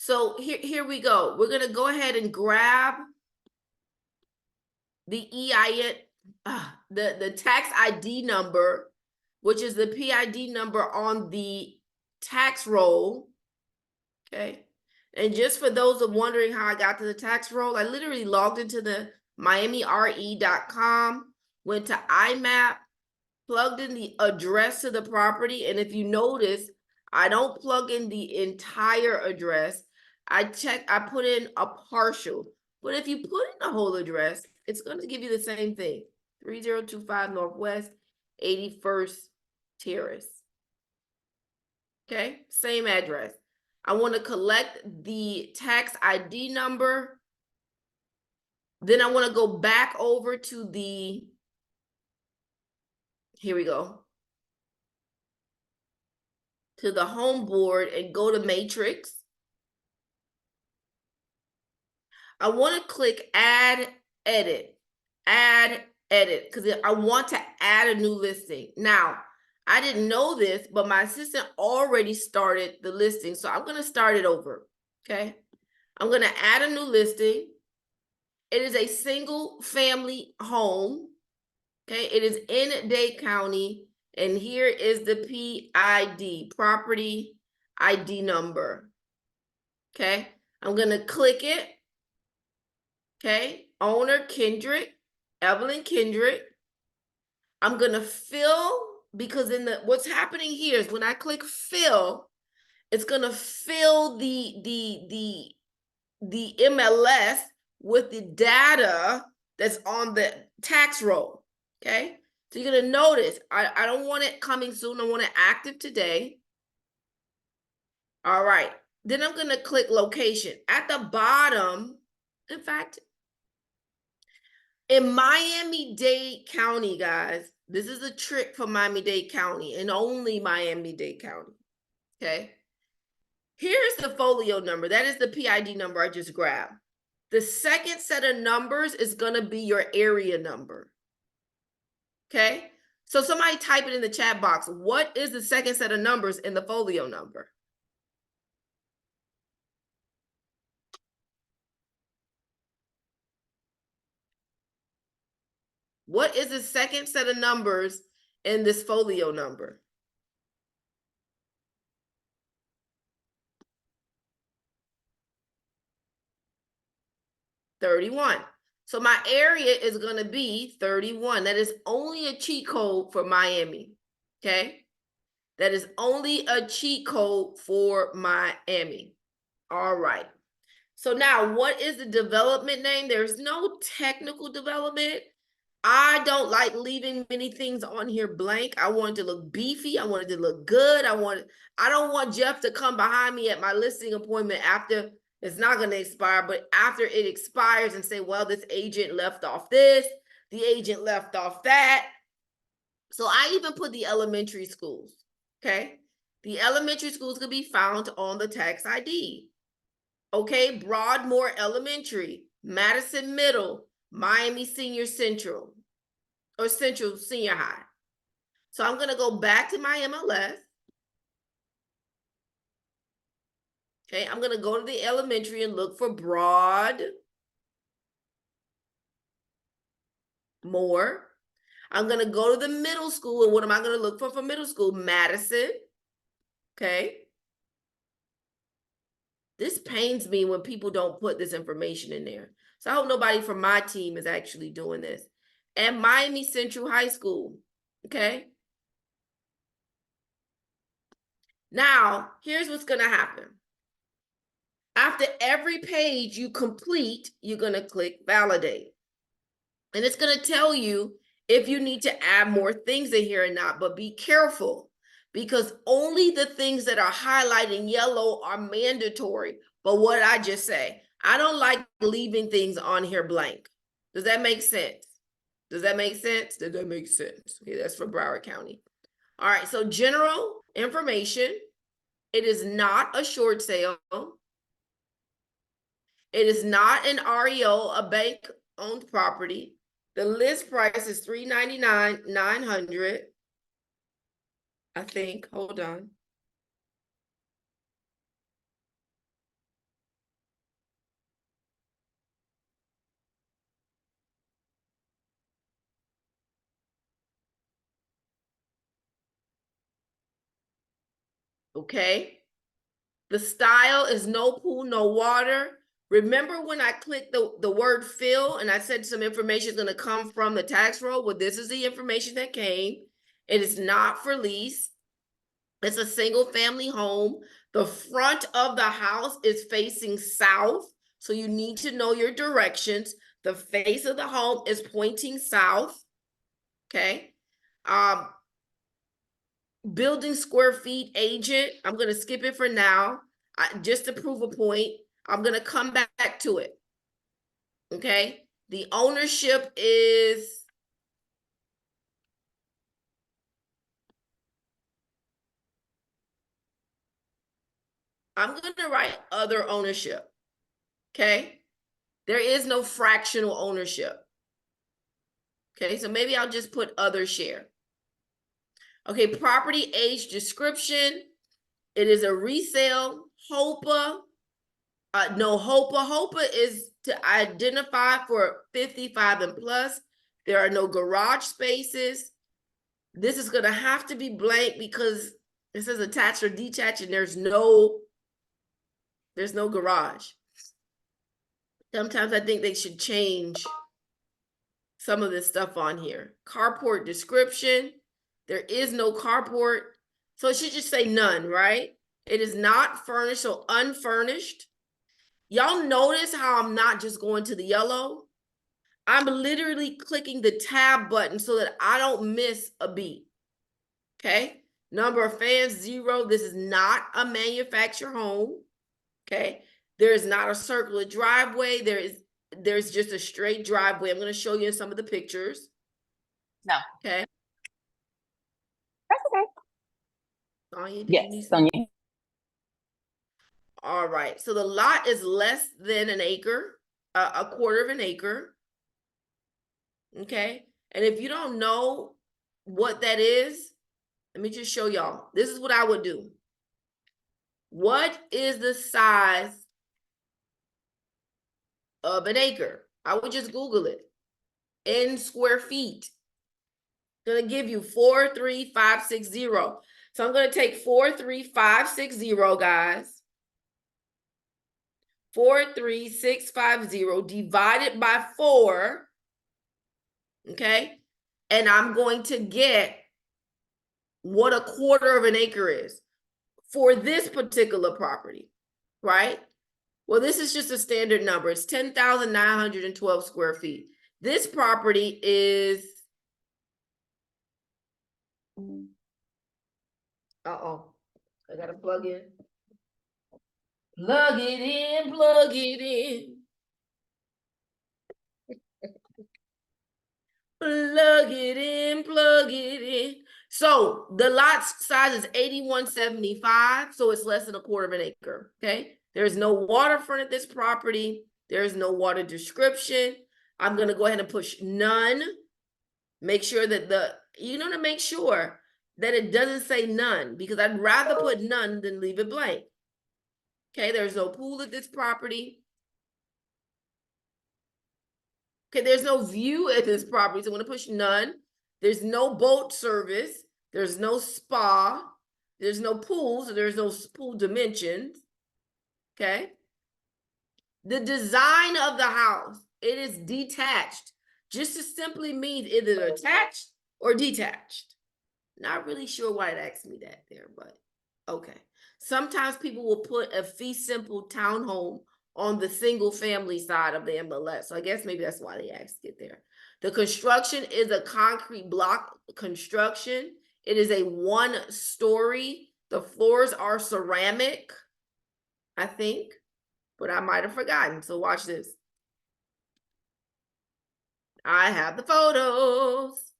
So here we go. We're gonna go ahead and grab the EIN, the tax ID number, which is the PID number on the tax roll. Okay. And just for those of wondering how I got to the tax roll, I literally logged into the miamire.com, went to IMAP, plugged in the address to the property. And if you notice, I don't plug in the entire address. I put in a partial. But if you put in the whole address, it's going to give you the same thing. 3025 Northwest 81st Terrace. Okay, same address. I want to collect the tax ID number. Then I want to go back over to the, here we go, to the home board and go to matrix. I want to click add edit, because I want to add a new listing. Now, I didn't know this, but my assistant already started the listing. So I'm going to start it over. Okay. I'm going to add a new listing. It is a single family home. Okay. It is in Dade County. And here is the PID, property ID number. Okay. I'm going to click it. Okay. Owner Kendrick, Evelyn Kendrick. I'm going to fill, because in the, what's happening here is when I click fill, it's going to fill the MLS with the data that's on the tax roll. Okay. So you're going to notice, I don't want it coming soon. I want it active today. All right. Then I'm going to click location at the bottom. In fact, in Miami-Dade County, guys, this is a trick for Miami-Dade County and only Miami-Dade County. Okay. Here's the folio number. That is the PID number I just grabbed. The second set of numbers is going to be your area number. Okay. So somebody type it in the chat box. What is the second set of numbers in the folio number? What is the second set of numbers in this folio number? $31. So my area is going to be 31. That is only a cheat code for Miami. Okay. That is only a cheat code for Miami. All right. So now what is the development name? There's no technical development. I don't like leaving many things on here blank. I want it to look beefy. I want it to look good. I don't want Jeff to come behind me at my listing appointment after it's not going to expire, but after it expires and say, well, this agent left off this, the agent left off that. So I even put the elementary schools. Okay. The elementary schools could be found on the tax ID. Okay. Broadmoor Elementary, Madison Middle, Miami Senior Central, or Central Senior High. So I'm going to go back to my MLS. Okay, I'm going to go to the elementary and look for Broadmoor. I'm going to go to the middle school. And what am I going to look for middle school? Madison. Okay. This pains me when people don't put this information in there. So I hope nobody from my team is actually doing this. And Miami Central High School. Okay. Now, here's what's going to happen. After every page you complete, you're going to click validate. And it's going to tell you if you need to add more things in here or not, but be careful because only the things that are highlighted in yellow are mandatory. But what I just say, I don't like leaving things on here blank. Does that make sense? Does that make sense? Does that make sense? Okay, that's for Broward County. All right, so general information. It is not a short sale. It is not an REO, a bank-owned property. The list price is $399,900. I think. Hold on. Okay. The style is no pool, no water. Remember when I clicked the word fill and I said some information is going to come from the tax roll? Well, this is the information that came. It is not for lease. It's a single family home. The front of the house is facing south. So you need to know your directions. The face of the home is pointing south. Okay. Building square feet agent. I'm going to skip it for now. Just to prove a point. I'm going to come back to it. Okay. The ownership is I'm going to write other ownership. Okay. There is no fractional ownership. Okay. So maybe I'll just put other share. Okay. Property age description. It is a resale. HOPA. No, HOPA. HOPA is to identify for 55 and plus. There are no garage spaces. This is going to have to be blank because it says attached or detached and there's no garage. Sometimes I think they should change some of this stuff on here. Carport description. There is no carport. So it should just say none, right? It is not furnished, so unfurnished. Y'all notice how I'm not just going to the yellow? I'm literally clicking the tab button so that I don't miss a beat. Okay. Number of fans, 0. This is not a manufactured home. Okay. There is not a circular driveway. There's just a straight driveway. I'm going to show you in some of the pictures. No. Okay. That's okay. Sonia, yes, Sonia. All right. So the lot is less than an acre, a quarter of an acre. Okay. And if you don't know what that is, let me just show y'all. This is what I would do. What is the size of an acre? I would just Google it in square feet. It's gonna give you 43560. So I'm gonna take 43560, guys. 43650 divided by 4. Okay. And I'm going to get what a quarter of an acre is for this particular property, right? Well, this is just a standard number. It's 10,912 square feet. This property is, uh-oh, I gotta plug in. Plug it in, plug it in. Plug it in, plug it in. So the lot size is 8175, so it's less than a quarter of an acre, okay? There's no waterfront at this property. There's no water description. I'm gonna go ahead and push none. Make sure that to make sure that it doesn't say none, because I'd rather put none than leave it blank. Okay, there's no pool at this property. Okay, there's no view at this property, so I'm gonna push none. There's no boat service. There's no spa. There's no pool, so there's no pool dimensions. Okay. The design of the house, it is detached. Just to simply means either attached or detached. Not really sure why it asked me that there, but okay. Sometimes people will put a fee simple townhome on the single family side of the MLS. So I guess maybe that's why they asked it there. The construction is a concrete block construction. It is a 1-story. The floors are ceramic, I think, but I might have forgotten. So watch this. I have the photos.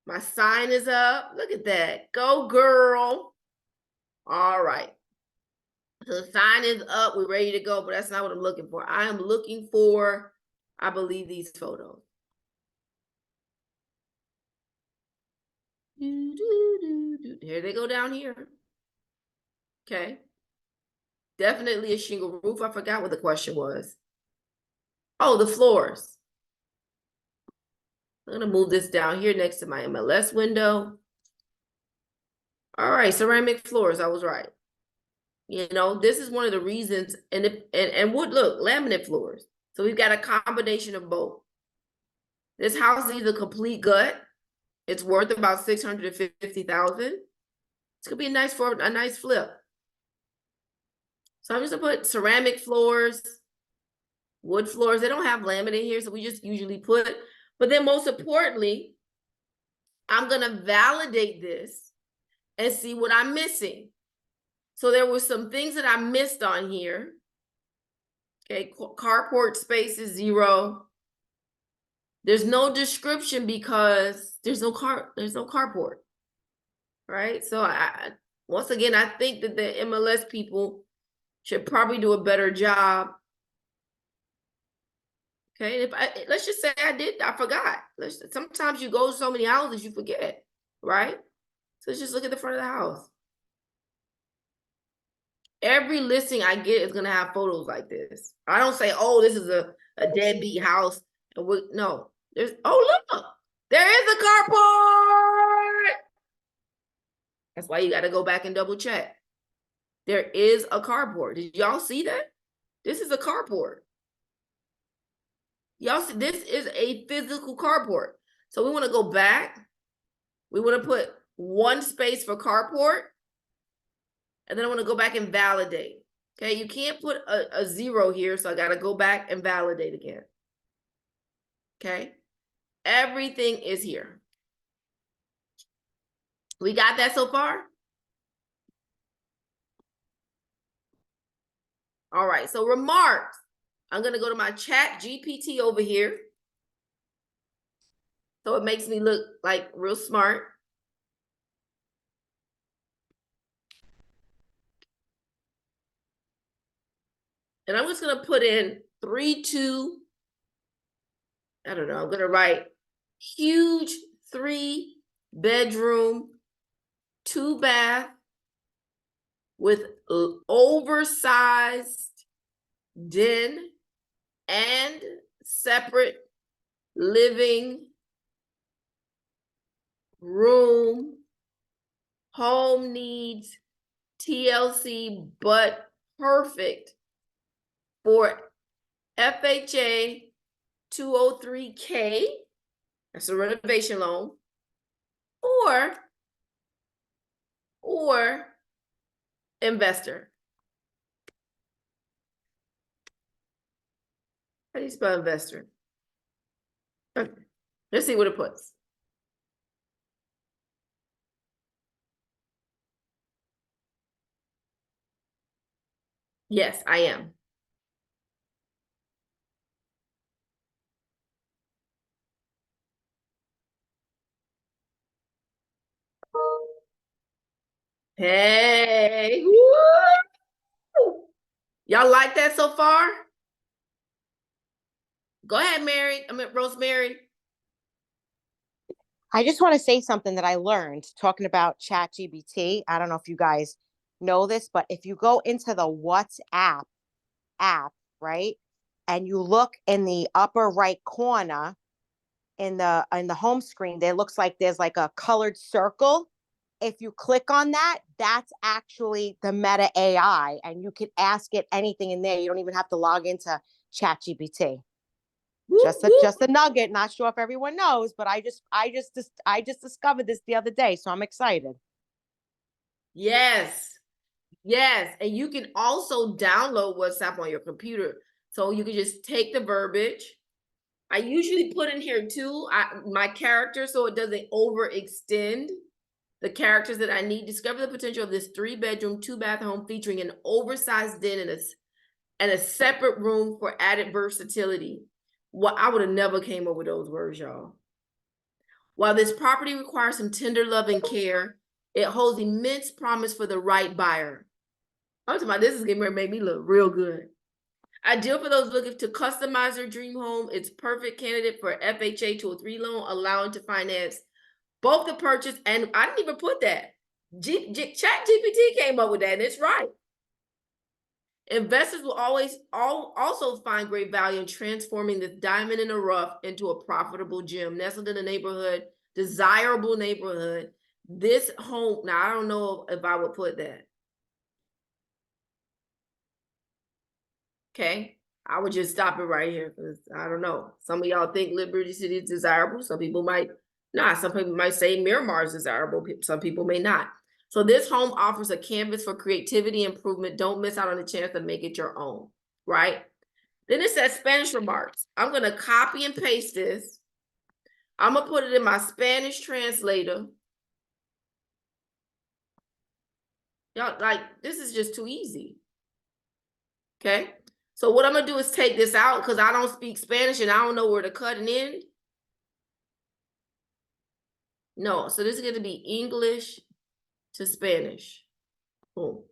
My sign is up. Look at that. Go, girl. All right. So the sign is up. We're ready to go, but that's not what I'm looking for. I am looking for, I believe, these photos. Here they go down here. Okay. Definitely a shingle roof. I forgot what the question was. Oh, the floors. I'm going to move this down here next to my MLS window. All right, ceramic floors, I was right. You know, this is one of the reasons, and wood, look, laminate floors. So we've got a combination of both. This house is a complete gut. It's worth about 650,000. It's gonna be a nice flip. So I'm just gonna put ceramic floors, wood floors. They don't have laminate here, so we just usually put. But then most importantly, I'm gonna validate this and see what I'm missing. So there were some things that I missed on here. Okay, carport space is 0. There's no description because there's no carport, right? So once again, I think that the MLS people should probably do a better job. Okay, let's just say I forgot. Sometimes you go to so many houses, you forget, right? So let's just look at the front of the house. Every listing I get is gonna have photos like this. I don't say, oh, this is a deadbeat house. And no, look, there is a carport. That's why you got to go back and double check. There is a carport. Did y'all see that? This is a carport. Y'all see, this is a physical carport. So we want to go back. We want to put 1 space for carport. And then I want to go back and validate. Okay, you can't put a 0 here, so I got to go back and validate again. Okay, everything is here. We got that so far? All right, so remarks. I'm going to go to my chat GPT over here. So it makes me look like real smart. And I'm just going to put in 3, 2. I don't know. I'm going to write huge 3-bedroom, 2-bath with oversized den and separate living room. Home needs TLC, but perfect for FHA 203K. That's a renovation loan. Or investor. How do you spell investor? Okay. Let's see what it puts. Yes, I am. Hey, woo! Y'all like that so far? Go ahead, Rosemary. I just want to say something that I learned talking about ChatGPT. I don't know if you guys know this, but if you go into the WhatsApp app, right, and you look in the upper right corner in the home screen, there looks like there's like a colored circle. If you click on that, that's actually the Meta AI, and you can ask it anything in there. You don't even have to log into ChatGPT. Just a nugget. Not sure if everyone knows, but I just discovered this the other day, so I'm excited. Yes. And you can also download WhatsApp on your computer. So you can just take the verbiage. I usually put in here too, my character, so it doesn't overextend the characters that I need. Discover the potential of this 3-bedroom, 2-bath home featuring an oversized den and a separate room for added versatility. Well, I would have never came up with those words, y'all. While this property requires some tender love and care, it holds immense promise for the right buyer. I'm talking about this is going to make me look real good. Ideal for those looking to customize their dream home. It's perfect candidate for FHA 203 loan, allowing to finance both the purchase and I didn't even put that. ChatGPT came up with that, and it's right. Investors will also find great value in transforming this diamond in the rough into a profitable gem nestled in a desirable neighborhood. this home, now I don't know if I would put that. Okay, I would just stop it right here because I don't know. Some of y'all think Liberty City is desirable. Some people might not. Some people might say Miramar is desirable. Some people may not. So this home offers a canvas for creativity improvement. Don't miss out on the chance to make it your own, right? Then it says Spanish remarks. I'm going to copy and paste this. I'm going to put it in my Spanish translator. Y'all, like, this is just too easy. Okay? So what I'm going to do is take this out because I don't speak Spanish and I don't know where to cut and end. No, so this is going to be English to Spanish. Boom.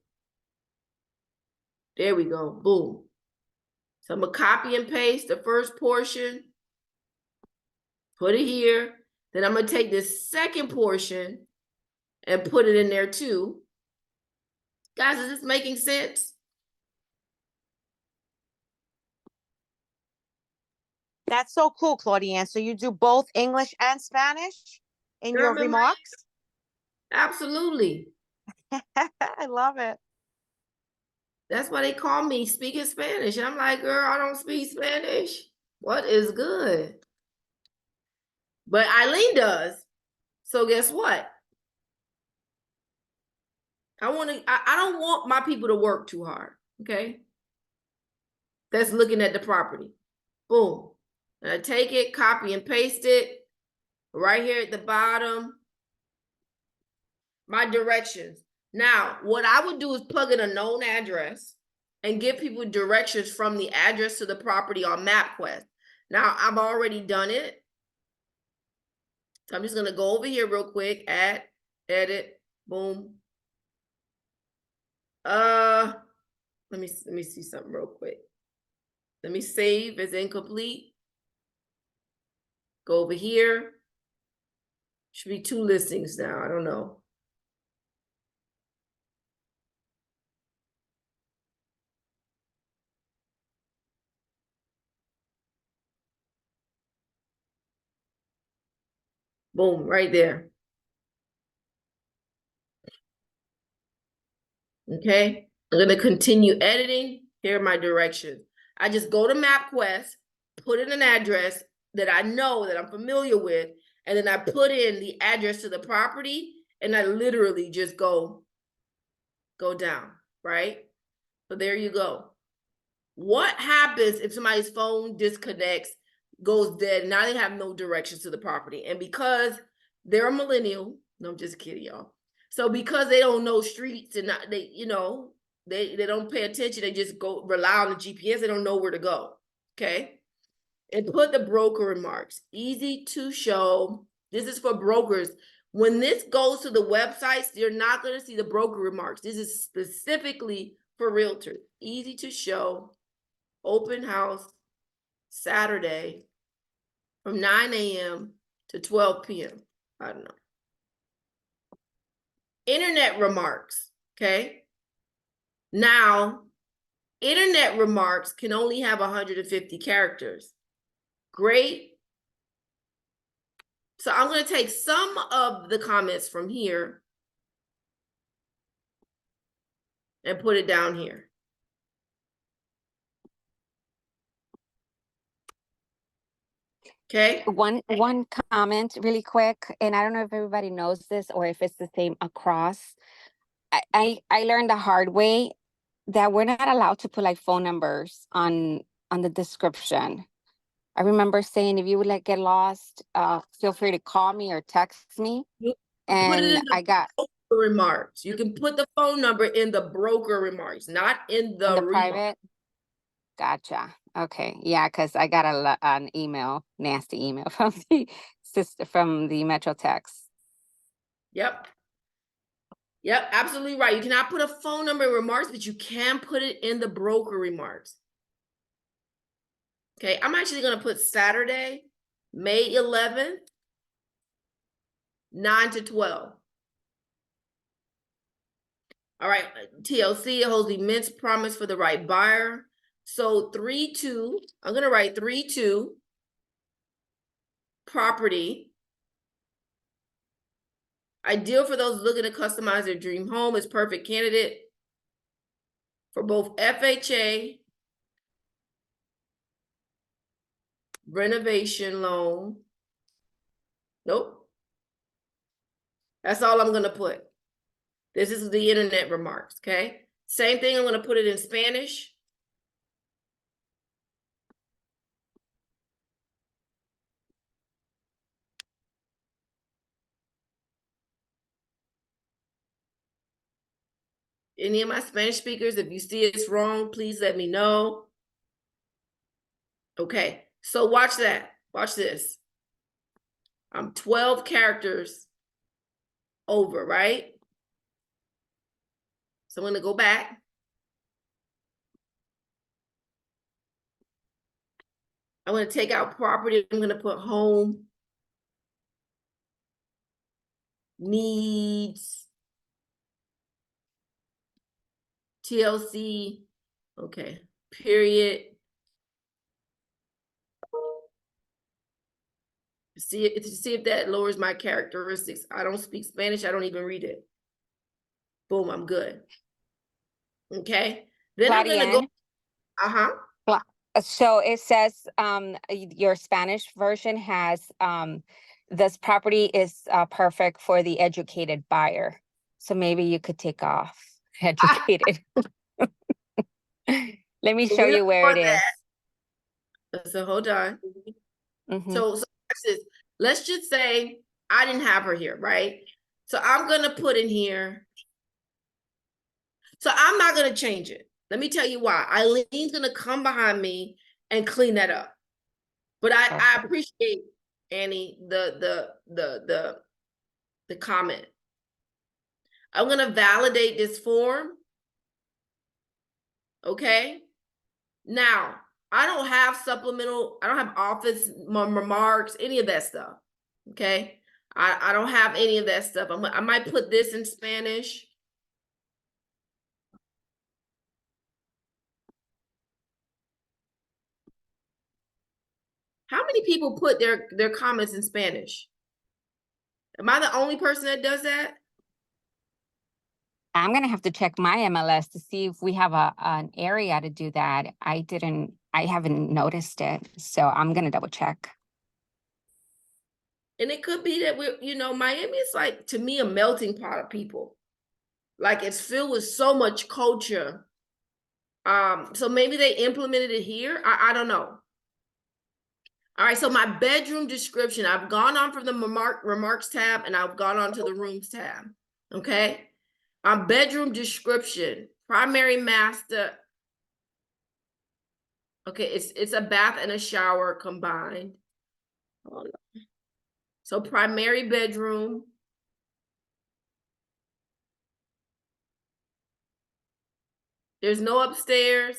There we go. Boom. So I'm going to copy and paste the first portion. Put it here. Then I'm going to take this second portion and put it in there too. Guys, is this making sense? That's so cool, Claudiane. So you do both English and Spanish in your German, remarks? absolutely. I love it. That's why they call me speaking Spanish. And I'm like, girl, I don't speak Spanish. What is good? But Eileen does. So guess what? I don't want my people to work too hard. Okay. That's looking at the property. Boom. And I take it, copy and paste it right here at the bottom. My directions. Now, what I would do is plug in a known address and give people directions from the address to the property on MapQuest. Now, I've already done it. So I'm just going to go over here real quick, add, edit, boom. Let me see something real quick. Let me save as incomplete. Go over here. Should be 2 listings now. I don't know. Boom, right there. Okay, I'm going to continue editing. Here are my directions. I just go to MapQuest, put in an address that I know that I'm familiar with, and then I put in the address to the property, and I literally just go down, right? So there you go. What happens if somebody's phone disconnects, goes dead, now they have no directions to the property? And because they're a millennial, no, I'm just kidding, y'all. So because they don't know streets and not, they, you know, they don't pay attention, they just go rely on the GPS, they don't know where to go. Okay. And put the broker remarks. Easy to show. This is for brokers. When this goes to the websites, you're not going to see the broker remarks. This is specifically for realtors. Easy to show. Open house Saturday from 9 a.m. to 12 p.m. I don't know. Internet remarks, okay? Now, internet remarks can only have 150 characters. Great. So I'm going to take some of the comments from here and put it down here. Okay. One comment really quick, and I don't know if everybody knows this or if it's the same across. I learned the hard way that we're not allowed to put like phone numbers on the description. I remember saying if you would like get lost, feel free to call me or text me. You put it in And I got broker remarks. You can put the phone number in the broker remarks, not in the, private. Gotcha. Okay. Yeah, because I got an email, nasty email from the sister from the Metro Text. Yep. Yep, absolutely right. You cannot put a phone number in remarks, but you can put it in the broker remarks. Okay, I'm actually going to put Saturday, May 11th, 9 to 12. All right, TLC holds immense promise for the right buyer. So 3-2, I'm going to write 3-2 property Ideal for those looking to customize their dream home. Is perfect candidate for both FHA, renovation loan. Nope. That's all I'm gonna put. This is the internet remarks, okay? Same thing, I'm gonna put it in Spanish. Any of my Spanish speakers, if you see it's wrong, please let me know. Okay, so watch that. Watch this. I'm 12 characters over, right? So I'm gonna go back. I'm gonna take out property. I'm gonna put home, needs, TLC, okay, period. See if that lowers my characteristics. I don't speak Spanish. I don't even read it. Boom, I'm good. Okay. Then I'm gonna go. So it says your Spanish version has this property is perfect for the educated buyer. So maybe you could take off educated. Let me show you where it is. So hold on. So watch this. Let's just say I didn't have her here, right? So I'm gonna put in here. So I'm not gonna change it. Let me tell you why. Eileen's gonna come behind me and clean that up. But I appreciate, Annie, the comment. I'm gonna validate this form. Okay. Now, I don't have supplemental, I don't have office remarks, any of that stuff. Okay. I don't have any of that stuff. I might put this in Spanish. How many people put their comments in Spanish? Am I the only person that does that? I'm gonna have to check my MLS to see if we have an area to do that. I haven't noticed it, so I'm gonna double check. And it could be that Miami is like, to me, a melting pot of people. Like, it's filled with so much culture. So maybe they implemented it here. I don't know. All right, so my bedroom description, I've gone on from the remarks tab and I've gone on to the rooms tab. Okay. Bedroom description, primary master. Okay, it's a bath and a shower combined. So primary bedroom. There's no upstairs.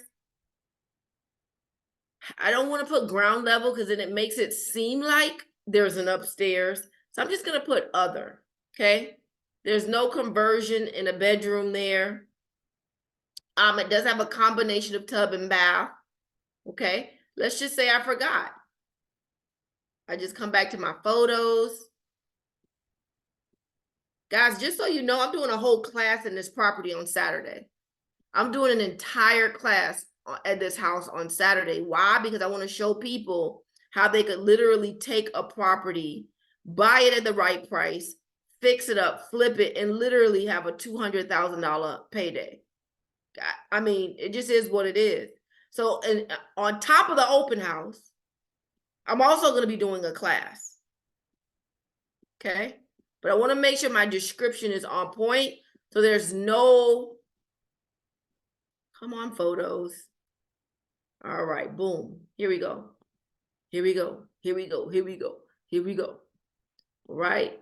I don't want to put ground level because then it makes it seem like there's an upstairs. So I'm just going to put other, okay? There's no conversion in a bedroom there. It does have a combination of tub and bath, okay? Let's just say I forgot. I just come back to my photos. Guys, just so you know, I'm doing a whole class in this property on Saturday. I'm doing an entire class at this house on Saturday. Why? Because I want to show people how they could literally take a property, buy it at the right price, fix it up, flip it, and literally have a $200,000 payday. I mean, it just is what it is. So, and on top of the open house, I'm also going to be doing a class. Okay. But I want to make sure my description is on point. So there's no, come on, photos. All right, boom. Here we go. Here we go. Here we go. Here we go. Here we go. All right.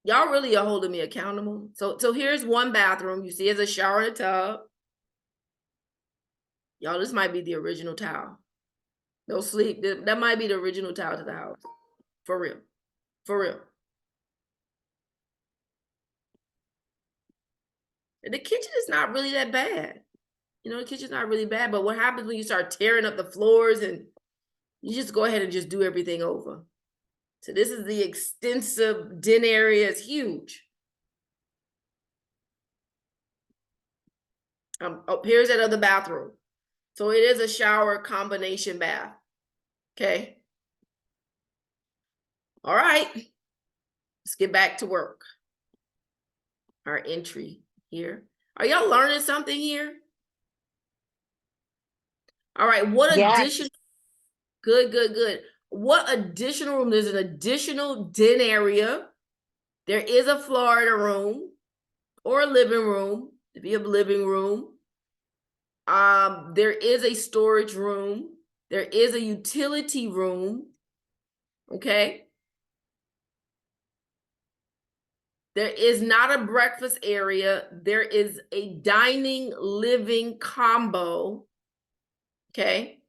Y'all really are holding me accountable. So here's one bathroom. You see, it's a shower and a tub. Y'all, this might be the original towel. No sleep. That might be the original towel to the house. For real. For real. And the kitchen is not really that bad. You know, the kitchen's not really bad, but what happens when you start tearing up the floors and you just go ahead and just do everything over? So this is the extensive den area. It's huge. Oh, here's that other bathroom. So it is a shower combination bath. Okay. All right. Let's get back to work. Our entry here. Are y'all learning something here? All right. What Yes. additional? Good, good, good. What additional room? There's an additional den area. There is a Florida room or a living room, if you have a living room. There is a storage room. There is a utility room. Okay. There is not a breakfast area. There is a dining living combo. Okay.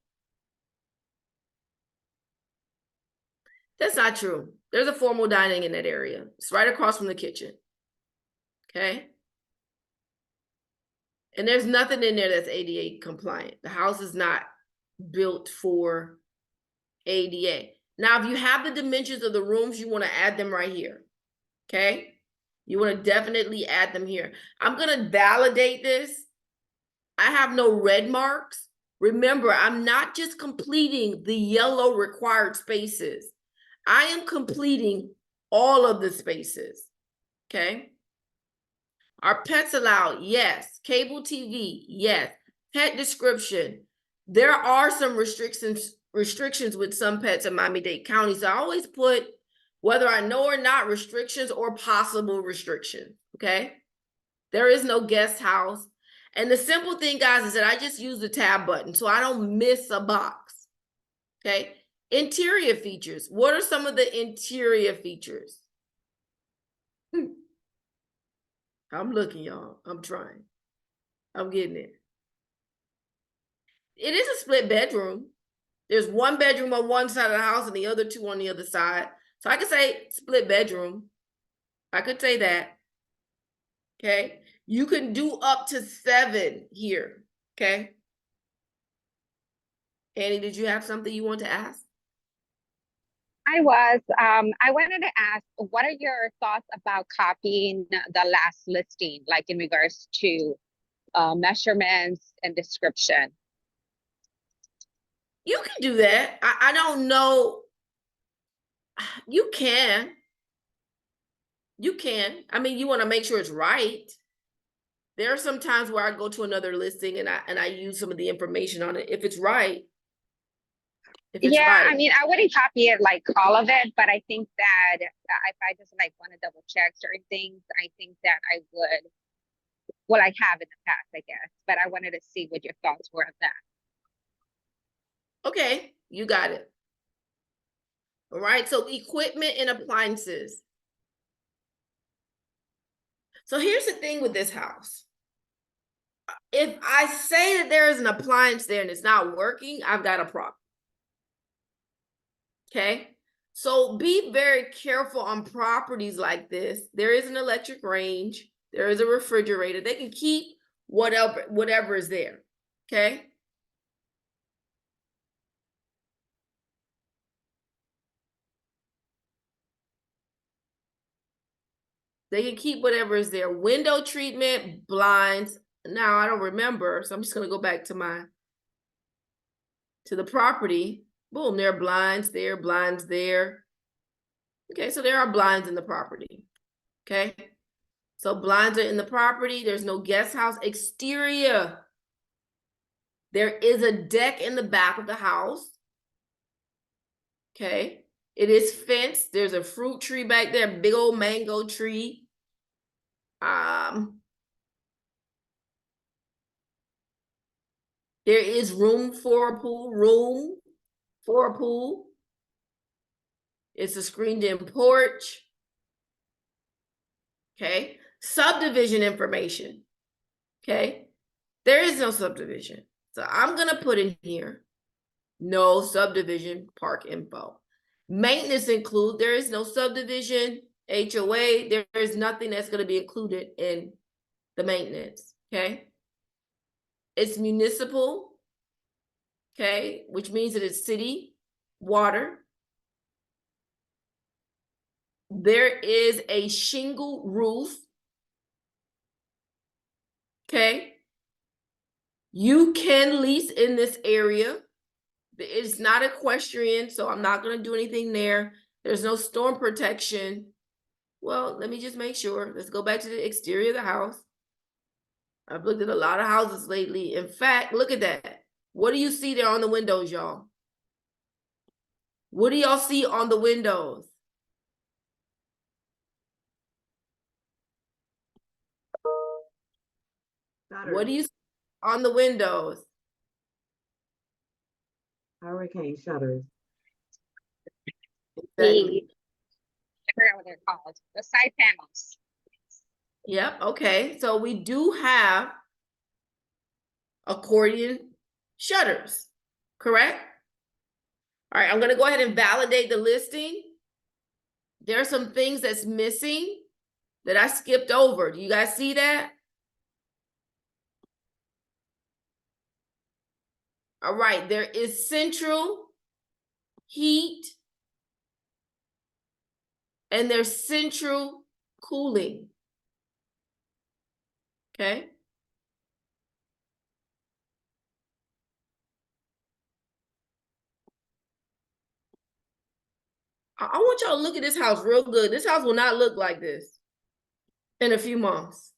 That's not true. There's a formal dining in that area. It's right across from the kitchen. Okay. And there's nothing in there that's ADA compliant. The house is not built for ADA. Now, if you have the dimensions of the rooms, you want to add them right here. Okay. You want to definitely add them here. I'm going to validate this. I have no red marks. Remember, I'm not just completing the yellow required spaces. I am completing all of the spaces. Okay. Are pets allowed? Yes. Cable TV? Yes. Pet description. There are some restrictions with some pets in Miami-Dade County. So I always put, whether I know or not, restrictions or possible restrictions. Okay. There is no guest house. And the simple thing, guys, is that I just use the tab button so I don't miss a box. Okay. Interior features. What are some of the interior features? I'm looking, y'all. I'm trying. I'm getting it. It is a split bedroom. There's one bedroom on one side of the house and the other two on the other side. So I could say split bedroom. I could say that. Okay. You can do up to 7 here. Okay. Annie, did you have something you want to ask? I wanted to ask, what are your thoughts about copying the last listing, like in regards to measurements and description? You can do that. I don't know. You can. You can. I mean, you want to make sure it's right. There are some times where I go to another listing and I use some of the information on it if it's right. Yeah, I mean, I wouldn't copy it like all of it, but I think that if I just like want to double check certain things, I think that I would. Well, I have in the past, I guess, but I wanted to see what your thoughts were on that. Okay, you got it. All right, so equipment and appliances. So here's the thing with this house. If I say that there is an appliance there and it's not working, I've got a problem. Okay, so be very careful on properties like this. There is an electric range. There is a refrigerator. They can keep whatever is there. Okay. They can keep whatever is there. Window treatment, blinds. Now I don't remember, so I'm just gonna go back to the property. Boom, there are blinds there, blinds there. Okay, so there are blinds in the property. Okay, so blinds are in the property. There's no guest house. Exterior. There is a deck in the back of the house. Okay, it is fenced. There's a fruit tree back there, big old mango tree. There is room for a pool. It's a screened-in porch. Okay, subdivision information. Okay, there is no subdivision. So I'm gonna put in here, no subdivision park info. Maintenance include, there is no subdivision, HOA, there is nothing that's gonna be included in the maintenance, okay? It's municipal, okay, which means that it's city water. there is a shingle roof. Okay. You can lease in this area. It's not equestrian, so I'm not going to do anything there. There's no storm protection. Well, let me just make sure. Let's go back to the exterior of the house. I've looked at a lot of houses lately. In fact, look at that. What do you see there on the windows, y'all? What do y'all see on the windows? What do you see on the windows? Hurricane shutters. Exactly. I forgot what they're called. The side panels. Yep, okay. So we do have accordion shutters, correct? All right, I'm going to go ahead and validate the listing. There are some things that's missing that I skipped over. Do you guys see that? All right, there is central heat and there's central cooling. Okay. I want y'all to look at this house real good. This house will not look like this in a few months.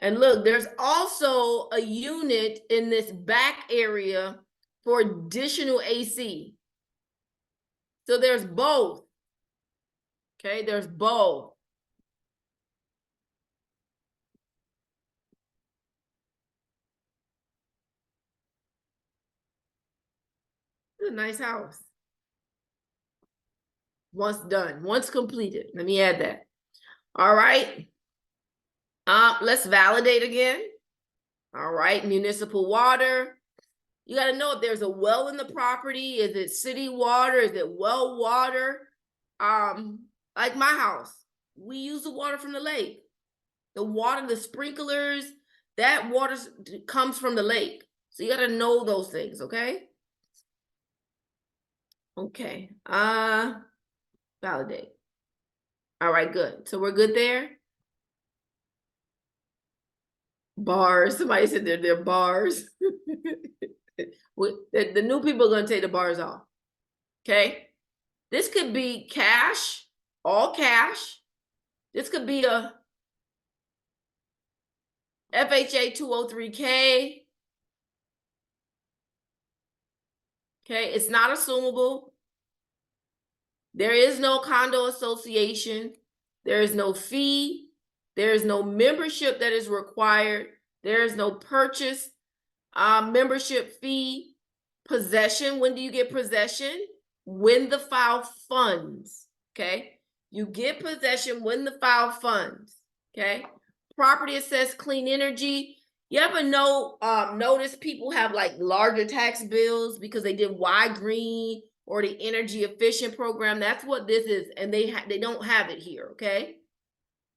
And look, there's also a unit in this back area for additional AC. So there's both. Okay, there's both. It's a nice house. Once done, once completed. Let me add that. All right. Let's validate again. All right, municipal water. You got to know if there's a well in the property. Is it city water? Is it well water? Like my house, we use the water from the lake. The water, the sprinklers, that water comes from the lake. So you got to know those things, okay? Okay. Validate. All right, good. So we're good there. Bars. Somebody said they're bars. The new people are going to take the bars off. Okay. This could be cash, all cash. This could be a FHA 203K. Okay. It's not assumable. There is no condo association. There is no fee. There is no membership that is required. There is no purchase membership fee. Possession. When do you get possession? When the file funds. Okay. You get possession when the file funds. Okay. Property assessed clean energy. You ever notice people have like larger tax bills because they did Y Green or the energy efficient program? That's what this is, and they don't have it here. Okay.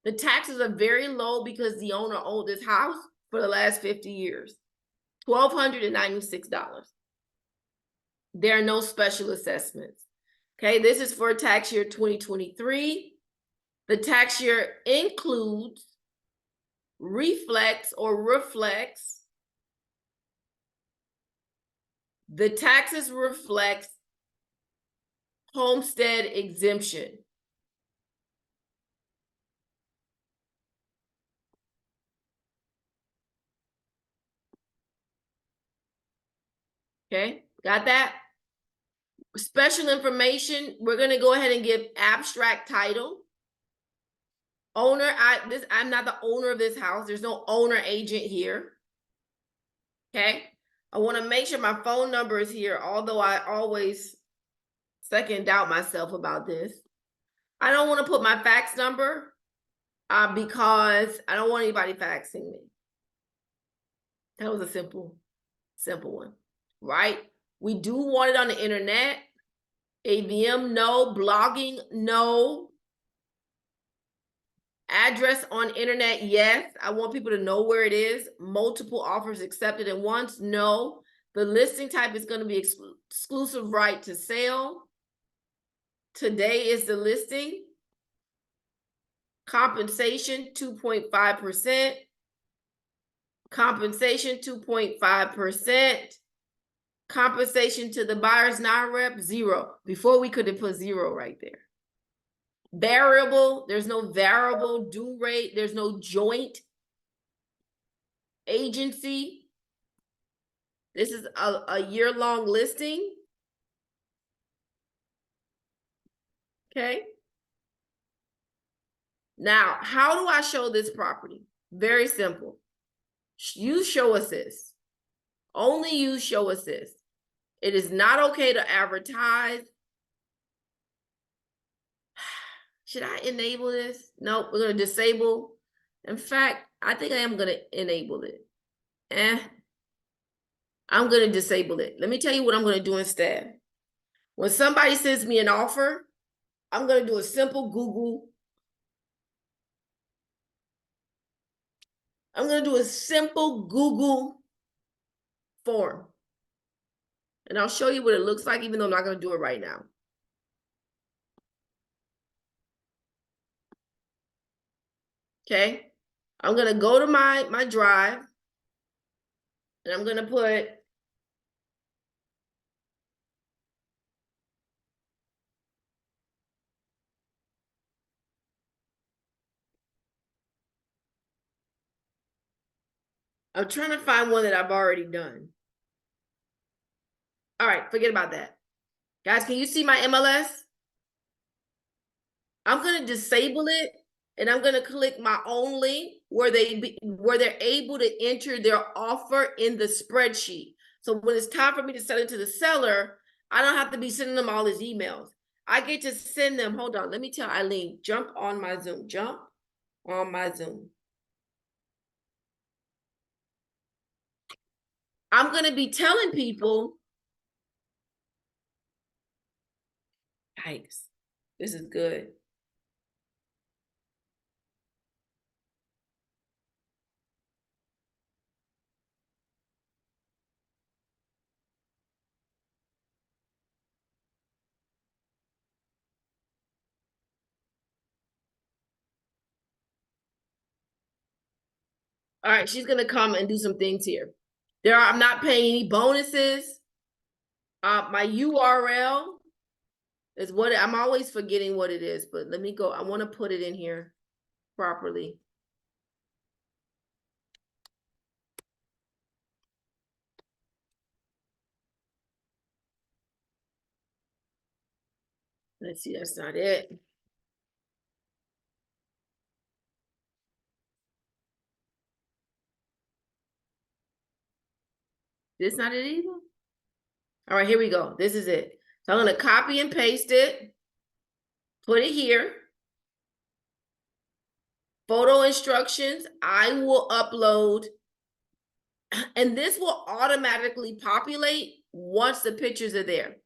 The taxes are very low because the owner owned this house for the last 50 years. $1,296. There are no special assessments. Okay, this is for tax year 2023. The tax year includes reflects. The taxes reflects homestead exemption. Okay, got that? Special information, we're going to go ahead and give abstract title. Owner, I'm not the owner of this house. There's no owner agent here. Okay. I want to make sure my phone number is here, although I always second doubt myself about this. I don't want to put my fax number because I don't want anybody faxing me. That was a simple one, right? We do want it on the internet. AVM, no. Blogging, no. Address on internet, yes. I want people to know where it is. Multiple offers accepted at once, no. The listing type is going to be exclusive right to sale. Today is the listing. Compensation, 2.5%. Compensation, 2.5%. Compensation to the buyer's non-rep, 0. Before we could have put 0 right there. Variable, there's no variable due rate. There's no joint agency. This is a year-long listing. Okay. Now, how do I show this property? Very simple. You show us this. Only you show us this. It is not okay to advertise. Should I enable this? No, we're going to disable. In fact, I think I am going to enable it. I'm going to disable it. Let me tell you what I'm going to do instead. When somebody sends me an offer, I'm going to do a simple Google. I'm going to do a simple Google form. And I'll show you what it looks like, even though I'm not going to do it right now. Okay. I'm going to go to my drive. And I'm going to put I'm trying to find one that I've already done. All right, forget about that. Guys, can you see my MLS? I'm going to disable it, and I'm going to click my own link where they're able to enter their offer in the spreadsheet. So when it's time for me to sell it to the seller, I don't have to be sending them all these emails. I get to send them. Hold on, let me tell Eileen, jump on my Zoom. Jump on my Zoom. I'm going to be telling people, yikes, this is good. All right, she's going to come and do some things here. I'm not paying any bonuses. My URL is what I'm always forgetting what it is, but let me go. I want to put it in here properly. Let's see, that's not it. This not it either. All right, here we go. This is it. So I'm going to copy and paste it. Put it here. Photo instructions, I will upload. And this will automatically populate once the pictures are there.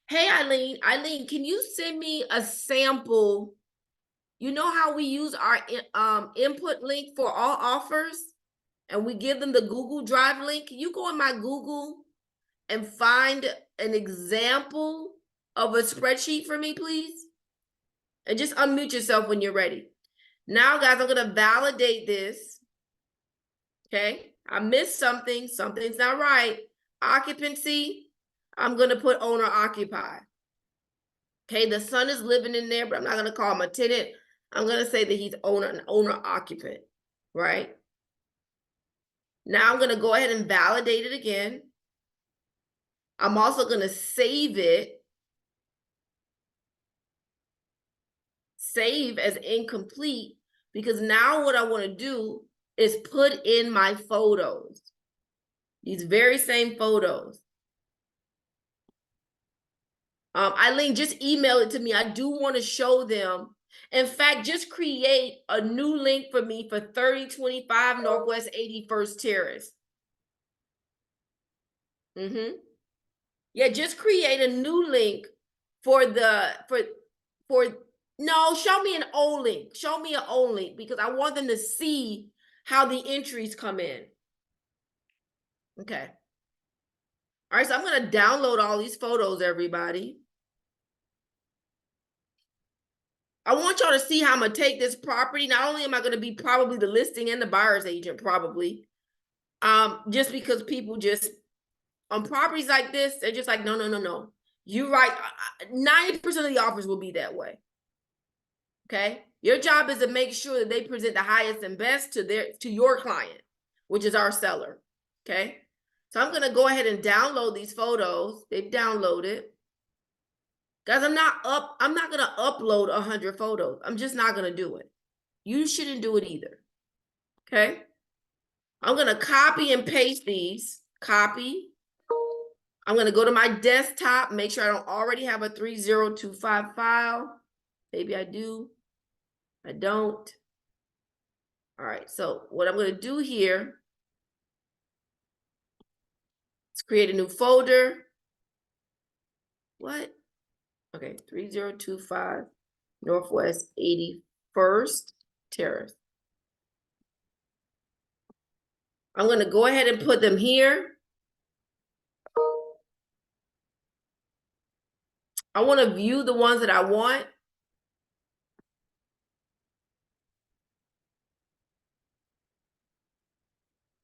Hey, Eileen, can you send me a sample? You know how we use our input link for all offers and we give them the Google Drive link? Can you go in my Google and find an example of a spreadsheet for me, please? And just unmute yourself when you're ready. Now, guys, I'm going to validate this. Okay, I missed something. Something's not right. Occupancy, I'm going to put owner occupied. Okay, the son is living in there, but I'm not going to call him a tenant. I'm going to say that he's an owner occupant, right? Now I'm going to go ahead and validate it again. I'm also going to save it. Save as incomplete, because now what I want to do is put in my photos. These very same photos. Eileen, just email it to me. I do want to show them. In fact, just create a new link for me for 3025 Northwest 81st Terrace. Yeah, just create a new link for no, show me an old link. Show me an old link because I want them to see how the entries come in. Okay. All right, so I'm going to download all these photos, everybody. I want y'all to see how I'm gonna take this property. Not only am I gonna be probably the listing and the buyer's agent, probably, just because people just on properties like this, they're just like, no, no, no, no. You're right. 90% of the offers will be that way. Okay. Your job is to make sure that they present the highest and best to your client, which is our seller. Okay. So I'm gonna go ahead and download these photos. They've downloaded. Guys, I'm not gonna upload 100 photos. I'm just not gonna do it. You shouldn't do it either. Okay. I'm gonna copy and paste these. Copy. I'm gonna go to my desktop, make sure I don't already have a 3025 file. Maybe I do. I don't. All right, so what I'm gonna do here is create a new folder. What? Okay, 3025 Northwest 81st Terrace. I'm gonna go ahead and put them here. I wanna view the ones that I want.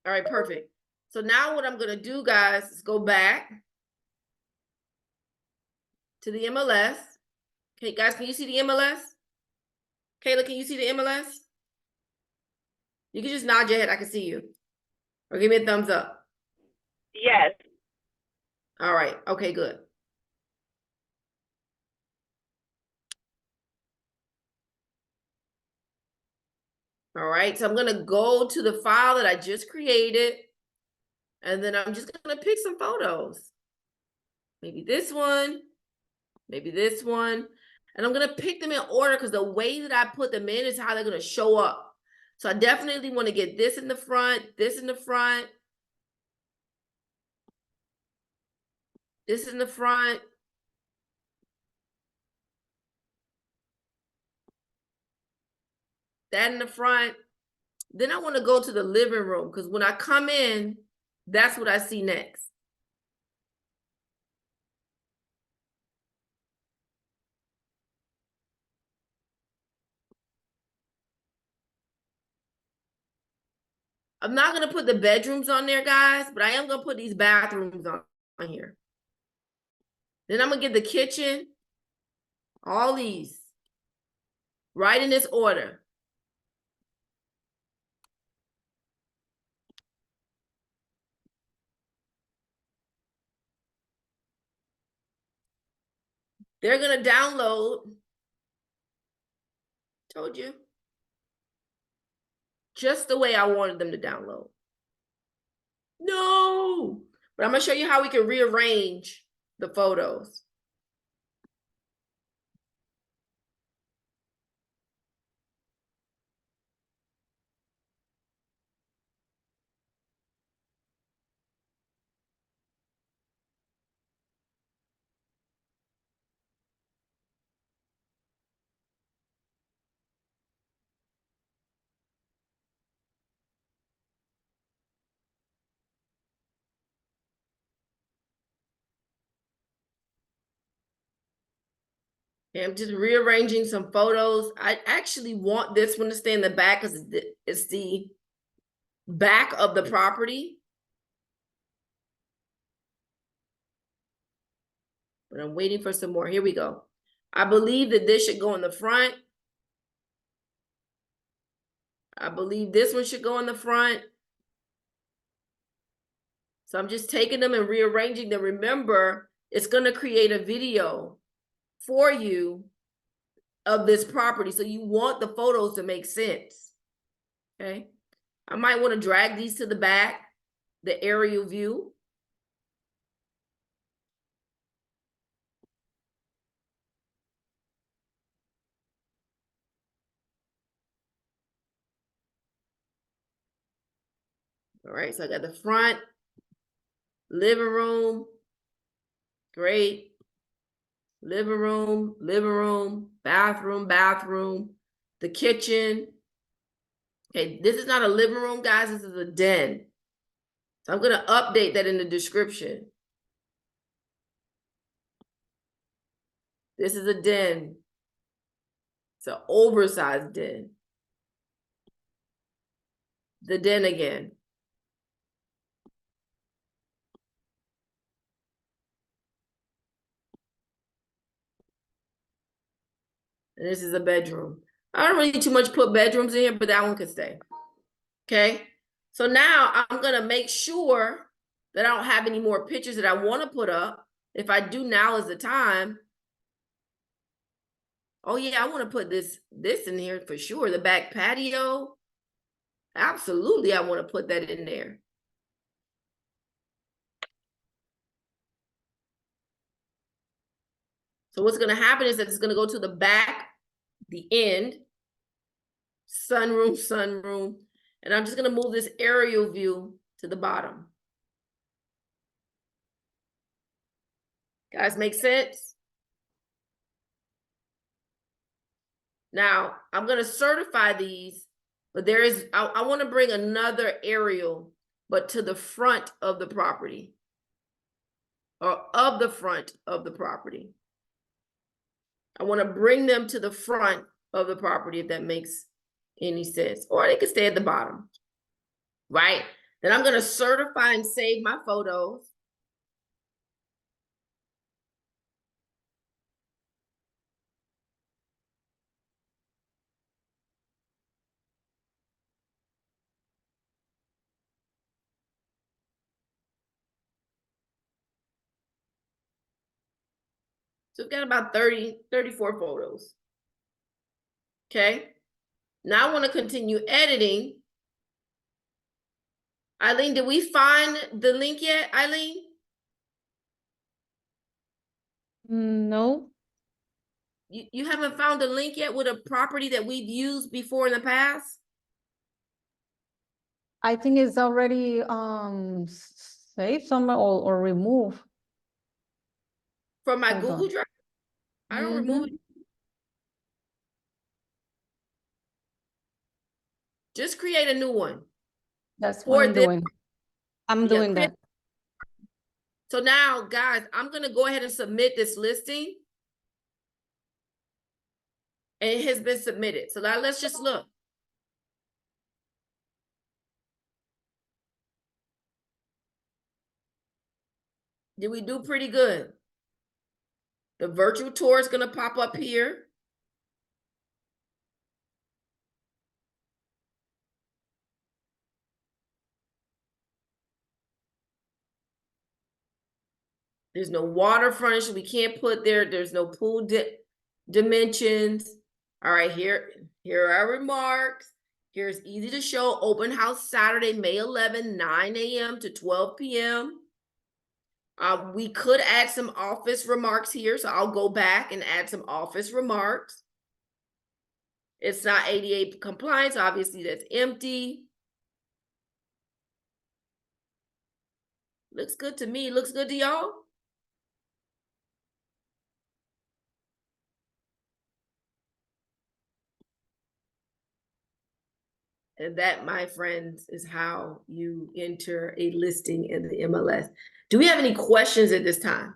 All right, perfect. So now what I'm gonna do, guys, is go back to the MLS. Okay, guys, can you see the MLS? Kayla, can you see the MLS? You can just nod your head, I can see you. Or give me a thumbs up. Yes. All right, okay, good. All right, so I'm gonna go to the file that I just created, and then I'm just gonna pick some photos. Maybe this one, maybe this one. And I'm gonna pick them in order because the way that I put them in is how they're gonna show up. So I definitely wanna get this in the front, this in the front, this in the front. That in the front. Then I wanna go to the living room because when I come in, that's what I see next. I'm not gonna put the bedrooms on there, guys, but I am gonna put these bathrooms on here. Then I'm gonna get the kitchen, all these, right in this order. They're gonna download, told you, just the way I wanted them to download. No, but I'm gonna show you how we can rearrange the photos. Okay, I'm just rearranging some photos. I actually want this one to stay in the back because it's the back of the property. But I'm waiting for some more. Here we go. I believe that this should go in the front. I believe this one should go in the front. So I'm just taking them and rearranging them. Remember, it's going to create a video for you of this property. So you want the photos to make sense. Okay. I might want to drag these to the back, the aerial view. All right, so I got the front, living room, great. Living room, bathroom, the kitchen. Okay, this is not a living room, guys, this is a den. So I'm gonna update that in the description. This is a den. It's an oversized den. The den again. And this is a bedroom. I don't really too much put bedrooms in here, but that one could stay. Okay. So now I'm gonna make sure that I don't have any more pictures that I want to put up. If I do, now is the time. Oh yeah, I want to put this in here for sure. The back patio. Absolutely, I want to put that in there. So what's going to happen is that it's going to go to the back, the end, sunroom, and I'm just going to move this aerial view to the bottom. Guys, make sense? Now, I'm going to certify these, but I want to bring another aerial, but to the front of the property, or of the front of the property. I want to bring them to the front of the property, if that makes any sense. Or they can stay at the bottom, right? Then I'm going to certify and save my photos. So we've got about 34 photos. Okay. Now I want to continue editing. Eileen, did we find the link yet, Eileen? No, You haven't found a link yet with a property that we've used before in the past? I think it's already saved somewhere or removed. From my Hold Google on. Drive? I don't remove it. Just create a new one. That's Or what I'm this- doing. I'm Yeah, doing create- that. So now, guys, I'm going to go ahead and submit this listing. And it has been submitted. So now let's just look. Did we do pretty good? The virtual tour is going to pop up here. There's no water frontage. We can't put there. There's no pool dimensions. All right, here are our remarks. Here's easy to show. Open house Saturday, May 11, 9 a.m. to 12 p.m. We could add some office remarks here, so I'll go back and add some office remarks. It's not ADA compliance, obviously that's empty. Looks good to me. Looks good to y'all? And that, my friends, is how you enter a listing in the MLS. Do we have any questions at this time?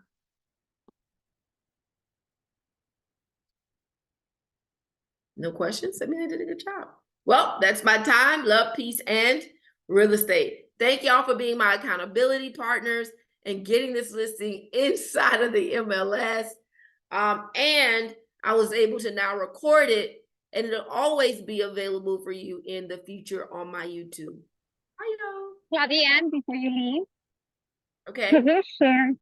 No questions? I mean, I did a good job. Well, that's my time. Love, peace, and real estate. Thank y'all for being my accountability partners and getting this listing inside of the MLS. And I was able to now record it, and it'll always be available for you in the future on my YouTube. Hi, y'all. Claudia, before you leave, Okay. could you share